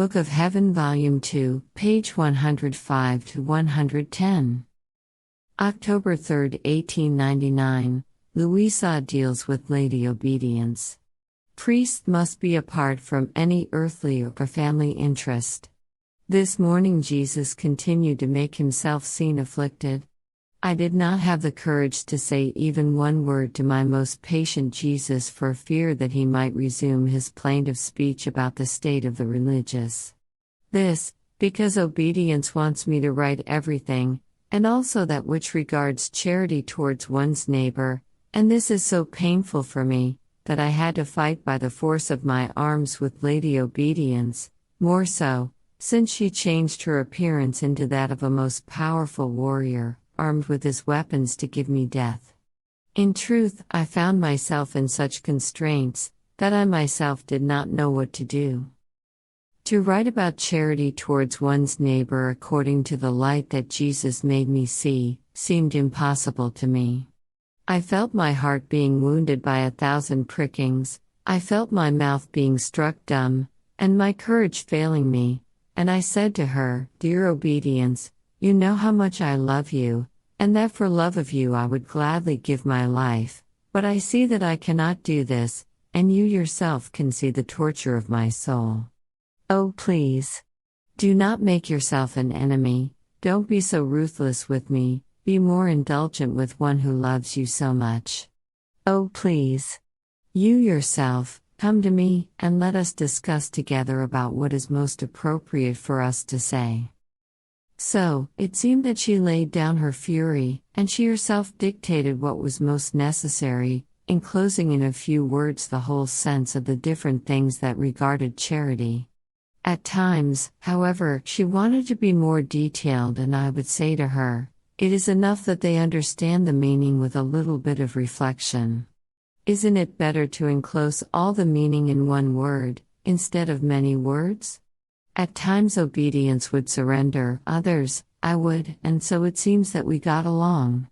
Book of Heaven, Volume 2, page 105 to 110. October 3, 1899, Luisa deals with Lady Obedience. Priest must be apart from any earthly or family interest. This morning Jesus continued to make himself seen afflicted. I did not have the courage to say even one word to my most patient Jesus for fear that he might resume his plaintive speech about the state of the religious. This, because obedience wants me to write everything, and also that which regards charity towards one's neighbor, and this is so painful for me, that I had to fight by the force of my arms with Lady Obedience, more so, since she changed her appearance into that of a most powerful warrior, armed with his weapons to give me death. In truth, I found myself in such constraints, that I myself did not know what to do. To write about charity towards one's neighbor according to the light that Jesus made me see, seemed impossible to me. I felt my heart being wounded by 1,000 prickings, I felt my mouth being struck dumb, and my courage failing me, and I said to her, "Dear Obedience, you know how much I love you, and that for love of you I would gladly give my life, but I see that I cannot do this, and you yourself can see the torture of my soul. Oh, please. Do not make yourself an enemy, don't be so ruthless with me, be more indulgent with one who loves you so much. Oh, please. You yourself, come to me, and let us discuss together about what is most appropriate for us to say." So, it seemed that she laid down her fury, and she herself dictated what was most necessary, enclosing in a few words the whole sense of the different things that regarded charity. At times, however, she wanted to be more detailed, and I would say to her, "It is enough that they understand the meaning with a little bit of reflection. Isn't it better to enclose all the meaning in one word, instead of many words?" At times Obedience would surrender, others, I would, and so it seems that we got along.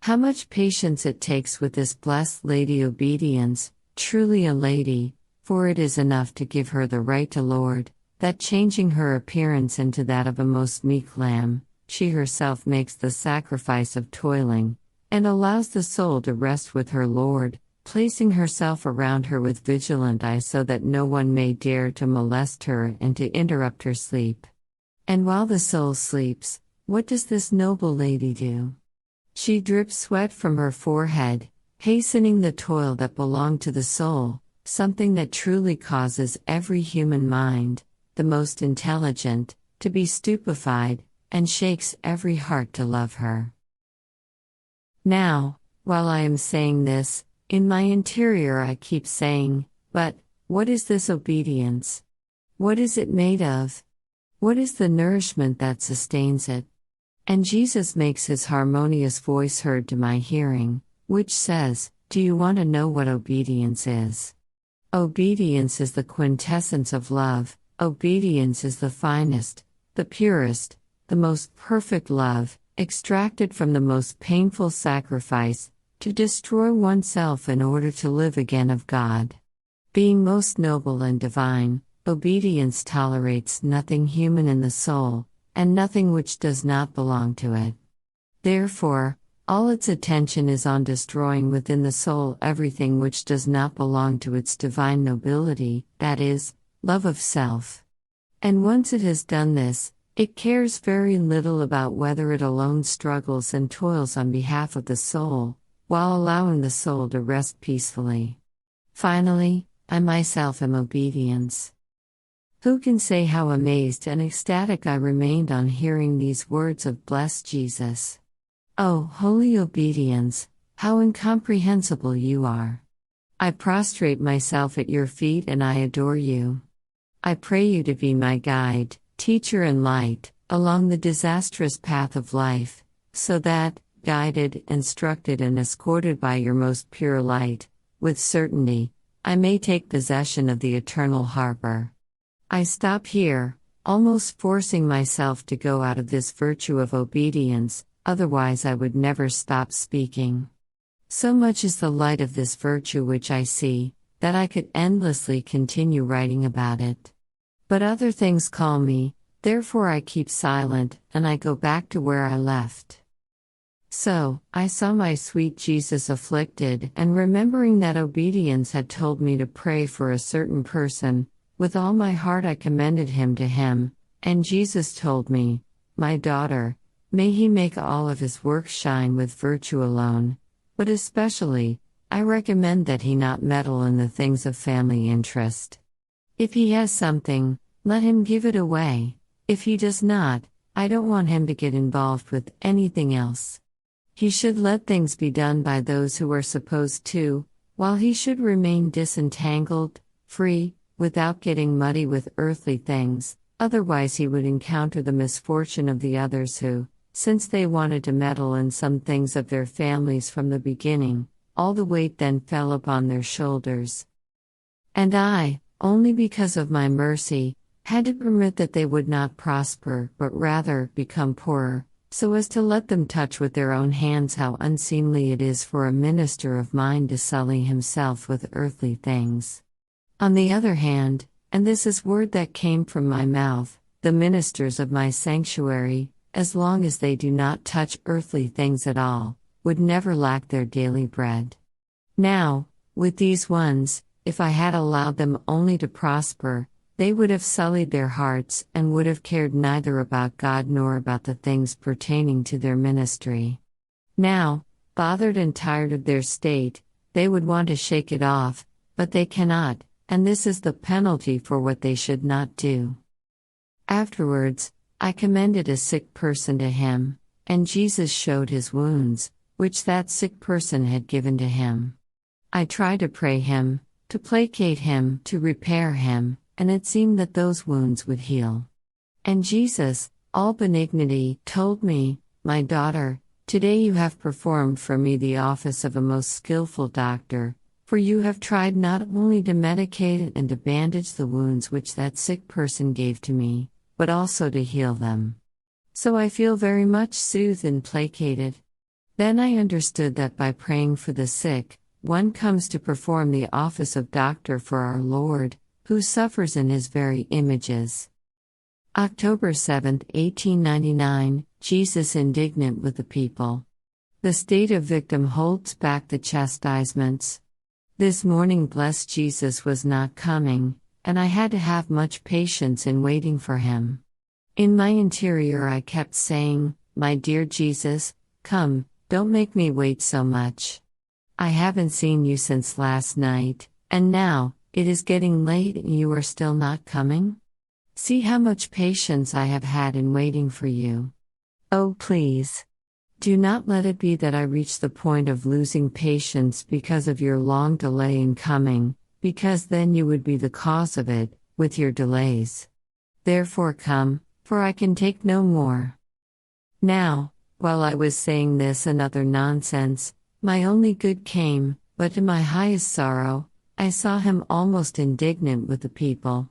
How much patience it takes with this blessed Lady Obedience, truly a lady, for it is enough to give her the right to lord, that changing her appearance into that of a most meek lamb, she herself makes the sacrifice of toiling, and allows the soul to rest with her Lord, placing herself around her with vigilant eye so that no one may dare to molest her and to interrupt her sleep. And while the soul sleeps, what does this noble lady do? She drips sweat from her forehead, hastening the toil that belonged to the soul, something that truly causes every human mind, the most intelligent, to be stupefied, and shakes every heart to love her. Now, while I am saying this, in my interior I keep saying, "But, what is this obedience? What is it made of? What is the nourishment that sustains it?" And Jesus makes his harmonious voice heard to my hearing, which says, "Do you want to know what obedience is? Obedience is the quintessence of love, obedience is the finest, the purest, the most perfect love, extracted from the most painful sacrifice, to destroy oneself in order to live again of God. Being most noble and divine, obedience tolerates nothing human in the soul, and nothing which does not belong to it. Therefore, all its attention is on destroying within the soul everything which does not belong to its divine nobility, that is, love of self. And once it has done this, it cares very little about whether it alone struggles and toils on behalf of the soul, while allowing the soul to rest peacefully. Finally, I myself am obedience. Who can say how amazed and ecstatic I remained on hearing these words of blessed Jesus? Oh, holy Obedience, how incomprehensible you are! I prostrate myself at your feet and I adore you. I pray you to be my guide, teacher and light, along the disastrous path of life, so that, guided, instructed and escorted by your most pure light, with certainty, I may take possession of the eternal harbor. I stop here, almost forcing myself to go out of this virtue of obedience, otherwise I would never stop speaking. So much is the light of this virtue which I see, that I could endlessly continue writing about it. But other things call me, therefore I keep silent, and I go back to where I left. So, I saw my sweet Jesus afflicted, and remembering that obedience had told me to pray for a certain person, with all my heart I commended him to him, and Jesus told me, "My daughter, may he make all of his work shine with virtue alone, but especially, I recommend that he not meddle in the things of family interest. If he has something, let him give it away. If he does not, I don't want him to get involved with anything else. He should let things be done by those who are supposed to, while he should remain disentangled, free, without getting muddy with earthly things, otherwise he would encounter the misfortune of the others who, since they wanted to meddle in some things of their families from the beginning, all the weight then fell upon their shoulders. And I, only because of my mercy, had to permit that they would not prosper but rather become poorer, so as to let them touch with their own hands how unseemly it is for a minister of mine to sully himself with earthly things. On the other hand, and this is word that came from my mouth, the ministers of my sanctuary, as long as they do not touch earthly things at all, would never lack their daily bread. Now, with these ones, if I had allowed them only to prosper, they would have sullied their hearts and would have cared neither about God nor about the things pertaining to their ministry. Now, bothered and tired of their state, they would want to shake it off, but they cannot, and this is the penalty for what they should not do. Afterwards, I commended a sick person to him, and Jesus showed his wounds, which that sick person had given to him. I tried to pray him, to placate him, to repair him, and it seemed that those wounds would heal. And Jesus, all benignity, told me, "My daughter, today you have performed for me the office of a most skillful doctor, for you have tried not only to medicate and to bandage the wounds which that sick person gave to me, but also to heal them. So I feel very much soothed and placated." Then I understood that by praying for the sick, one comes to perform the office of doctor for our Lord, who suffers in his very images. October 7, 1899, Jesus indignant with the people. The state of victim holds back the chastisements. This morning blessed Jesus was not coming, and I had to have much patience in waiting for him. In my interior I kept saying, "My dear Jesus, come, don't make me wait so much. I haven't seen you since last night, and now, it is getting late and you are still not coming? See how much patience I have had in waiting for you. Oh, please. Do not let it be that I reach the point of losing patience because of your long delay in coming, because then you would be the cause of it, with your delays. Therefore come, for I can take no more." Now, while I was saying this and other nonsense, my only good came, but to my highest sorrow, I saw him almost indignant with the people.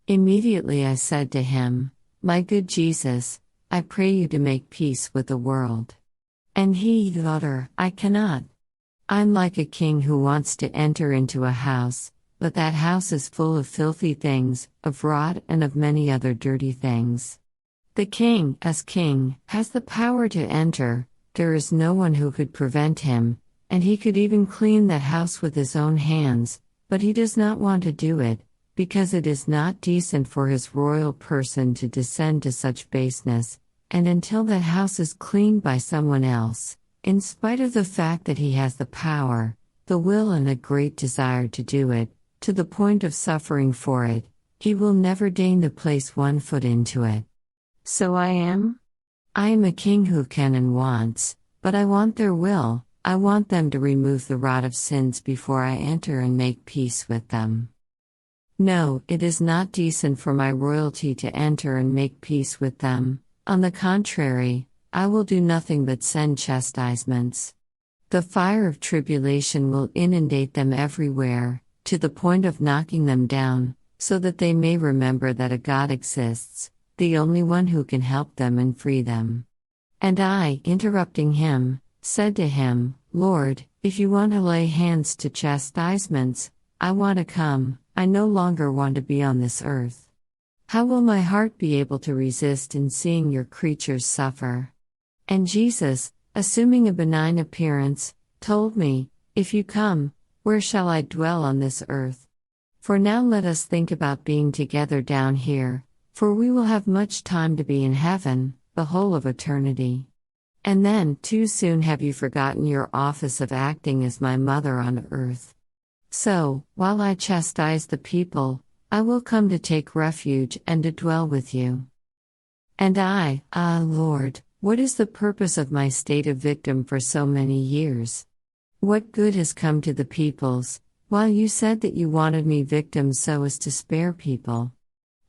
Immediately I said to him, "My good Jesus, I pray you to make peace with the world." And he, "Daughter, I cannot. I'm like a king who wants to enter into a house, but that house is full of filthy things, of rot and of many other dirty things. The king, as king, has the power to enter, there is no one who could prevent him, and he could even clean that house with his own hands, but he does not want to do it, because it is not decent for his royal person to descend to such baseness, and until that house is cleaned by someone else, in spite of the fact that he has the power, the will and a great desire to do it, to the point of suffering for it, he will never deign to place one foot into it. So I am a king who can and wants, but I want their will. I want them to remove the rot of sins before I enter and make peace with them. No, it is not decent for my royalty to enter and make peace with them. On the contrary, I will do nothing but send chastisements. The fire of tribulation will inundate them everywhere, to the point of knocking them down, so that they may remember that a God exists, the only one who can help them and free them." And I, interrupting him, said to him, "Lord, if you want to lay hands to chastisements, I want to come, I no longer want to be on this earth." How will my heart be able to resist in seeing your creatures suffer? And Jesus, assuming a benign appearance, told me, If you come, where shall I dwell on this earth? For now let us think about being together down here, for we will have much time to be in heaven, the whole of eternity. And then, too soon have you forgotten your office of acting as my mother on earth. So, while I chastise the people, I will come to take refuge and to dwell with you. And Lord, what is the purpose of my state of victim for so many years? What good has come to the peoples, while you said that you wanted me victim so as to spare people?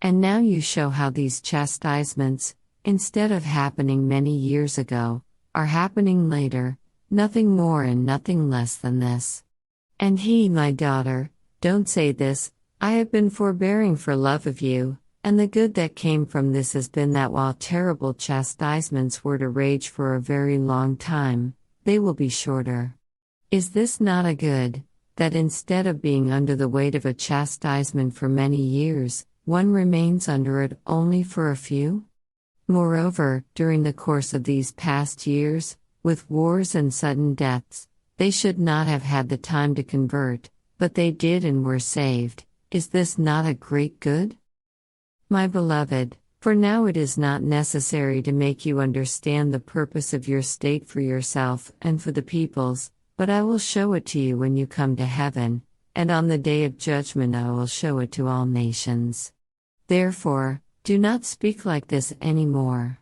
And now you show how these chastisements, instead of happening many years ago, are happening later, nothing more and nothing less than this. And he, my daughter, don't say this, I have been forbearing for love of you, and the good that came from this has been that while terrible chastisements were to rage for a very long time, they will be shorter. Is this not a good, that instead of being under the weight of a chastisement for many years, one remains under it only for a few? Moreover, during the course of these past years, with wars and sudden deaths, they should not have had the time to convert, but they did and were saved. Is this not a great good? My beloved, for now it is not necessary to make you understand the purpose of your state for yourself and for the peoples, but I will show it to you when you come to heaven, and on the day of judgment I will show it to all nations. Therefore, do not speak like this any more.